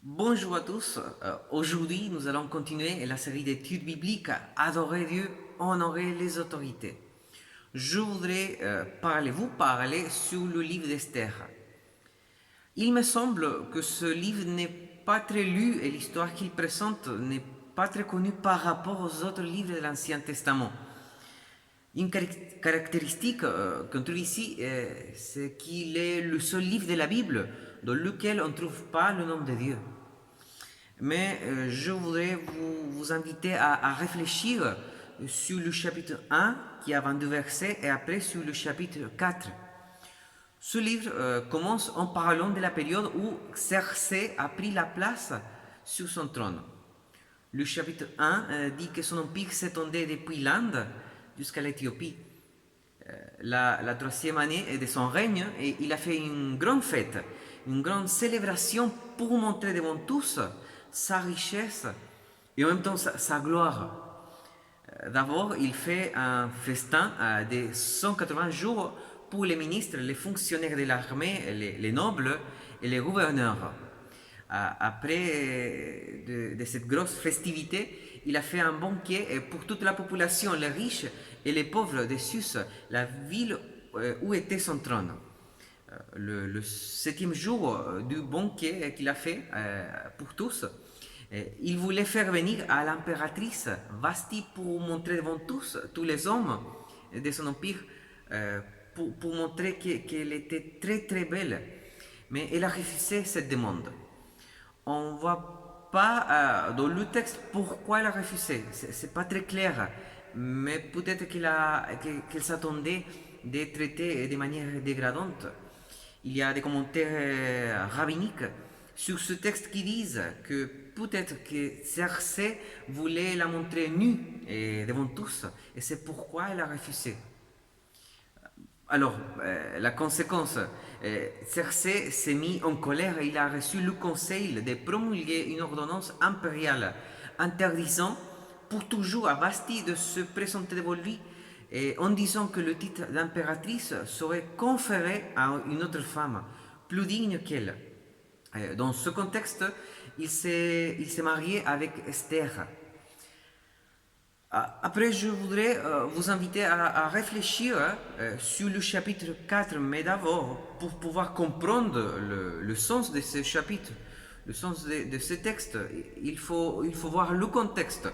Bonjour à tous. Aujourd'hui, nous allons continuer la série d'études bibliques Adorer Dieu, honorer les autorités. Je voudrais vous parler sur le livre d'Esther. Il me semble que ce livre n'est pas très lu et l'histoire qu'il présente n'est pas très connue par rapport aux autres livres de l'Ancien Testament. Une caractéristique qu'on trouve ici, c'est qu'il est le seul livre de la Bible dans lequel on ne trouve pas le nom de Dieu. Mais je voudrais vous inviter à réfléchir sur le chapitre 1 qui a 22 versets et après sur le chapitre 4. Ce livre commence en parlant de la période où Xerxès a pris la place sur son trône. Le chapitre 1 dit que son empire s'étendait depuis l'Inde jusqu'à l'Éthiopie. La troisième année de son règne, et il a fait une grande fête, une grande célébration pour montrer devant tous sa richesse et en même temps sa gloire. D'abord, il fait un festin de 180 jours pour les ministres, les fonctionnaires de l'armée, les nobles et les gouverneurs. Après de cette grosse festivité, il a fait un banquet pour toute la population, les riches et les pauvres de Sus, la ville où était son trône. Le septième jour du banquet qu'il a fait pour tous, il voulait faire venir à l'impératrice Vasti pour montrer devant tous les hommes de son empire, pour montrer qu'elle était très très belle. Mais elle a refusé cette demande. On ne voit pas dans le texte pourquoi elle a refusé. C'est pas très clair. Mais peut-être qu'elle s'attendait d'être traitée de manière dégradante. Il y a des commentaires rabbiniques sur ce texte qui disent que peut-être que Xerxès voulait la montrer nue devant tous et c'est pourquoi elle a refusé. Alors, la conséquence, Xerxès s'est mis en colère et il a reçu le conseil de promulguer une ordonnance impériale interdisant pour toujours à Bastille de se présenter devant lui et en disant que le titre d'impératrice serait conféré à une autre femme plus digne qu'elle. Dans ce contexte, il s'est marié avec Esther. Après, je voudrais vous inviter à réfléchir sur le chapitre 4, mais d'abord, pour pouvoir comprendre le sens de ce chapitre, le sens de ce texte, il faut voir le contexte,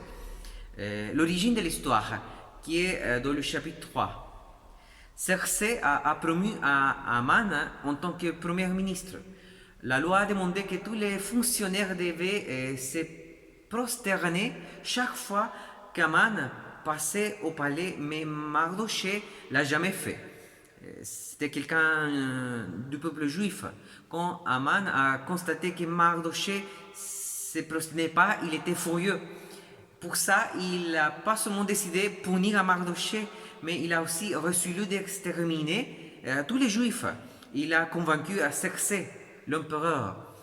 l'origine de l'histoire, qui est dans le chapitre 3. Xerxès a promu à Aman en tant que premier ministre. La loi a demandé que tous les fonctionnaires devaient se prosterner chaque fois qu'Aman passait au palais, mais Mardoché l'a jamais fait. C'était quelqu'un du peuple juif. Quand Aman a constaté que Mardoché ne se prosternait pas, il était furieux. Pour ça, il n'a pas seulement décidé de punir à Mardoché, mais il a aussi reçu l'ordre d'exterminer tous les juifs. Il a convaincu à Xerxès, l'empereur.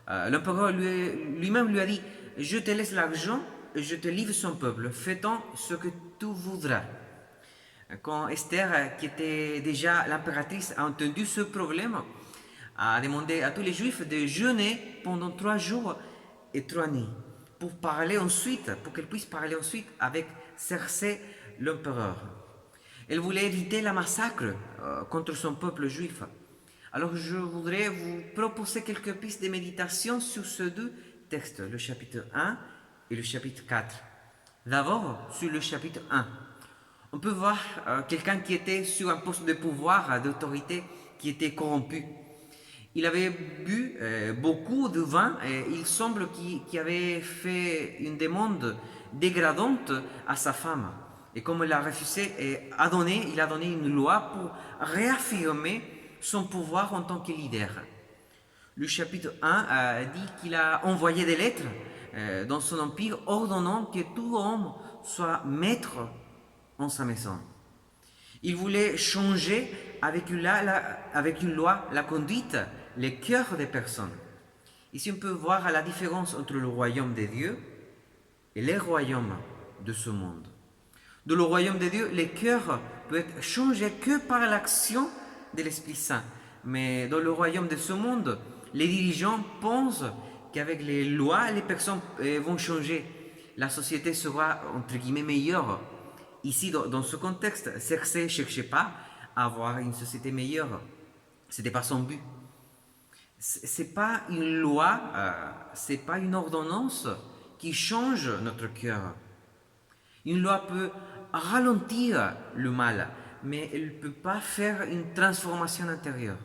L'empereur lui-même lui a dit: je te laisse l'argent et je te livre son peuple. Fais-en ce que tu voudras. Quand Esther, qui était déjà l'impératrice, a entendu ce problème, a demandé à tous les juifs de jeûner pendant 3 jours et 3 nuits pour qu'elle puisse parler ensuite avec Xerxès, l'empereur. Elle voulait éviter la massacre contre son peuple juif. Alors je voudrais vous proposer quelques pistes de méditation sur ces deux textes, le chapitre 1 et le chapitre 4. D'abord, sur le chapitre 1, on peut voir quelqu'un qui était sur un poste de pouvoir, d'autorité, qui était corrompu. Il avait bu beaucoup de vin et il semble qu'il avait fait une demande dégradante à sa femme. Et comme elle a refusé, il a donné une loi pour réaffirmer son pouvoir en tant que leader. Le chapitre 1 dit qu'il a envoyé des lettres dans son empire ordonnant que tout homme soit maître en sa maison. Il voulait changer avec une loi la conduite, les cœurs des personnes. Ici, on peut voir la différence entre le royaume de Dieu et les royaumes de ce monde. Dans le royaume de Dieu, les cœurs peuvent être changés que par l'action de l'Esprit Saint. Mais dans le royaume de ce monde, les dirigeants pensent qu'avec les lois, les personnes vont changer. La société sera, entre guillemets, meilleure. Ici, dans ce contexte, Cersei ne cherchait pas à avoir une société meilleure. Ce n'était pas son but. Ce n'est pas une loi, ce n'est pas une ordonnance qui change notre cœur. Une loi peut ralentir le mal, mais elle ne peut pas faire une transformation intérieure.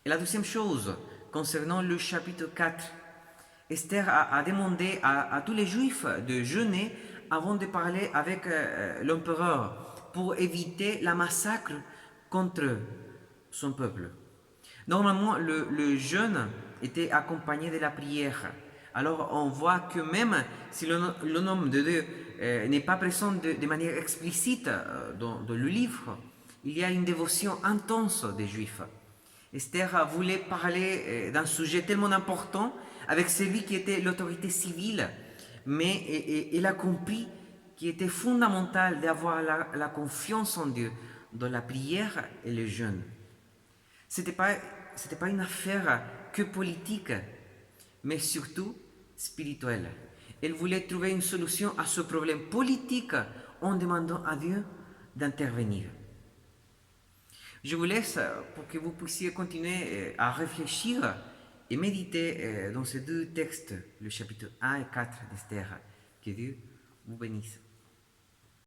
Et la deuxième chose, concernant le chapitre 4, Esther a demandé à tous les Juifs de jeûner avant de parler avec l'empereur pour éviter la massacre contre son peuple. Normalement, le jeûne était accompagné de la prière. Alors on voit que même si le nom de Dieu n'est pas présent de manière explicite dans le livre, il y a une dévotion intense des Juifs. Esther voulait parler d'un sujet tellement important avec celui qui était l'autorité civile, mais elle a compris qu'il était fondamental d'avoir la confiance en Dieu dans la prière et le jeûne. C'était pas une affaire que politique, mais surtout spirituelle. Elle voulait trouver une solution à ce problème politique en demandant à Dieu d'intervenir. Je vous laisse pour que vous puissiez continuer à réfléchir et méditer dans ces deux textes, le chapitre 1 et 4 d'Esther. Que Dieu vous bénisse.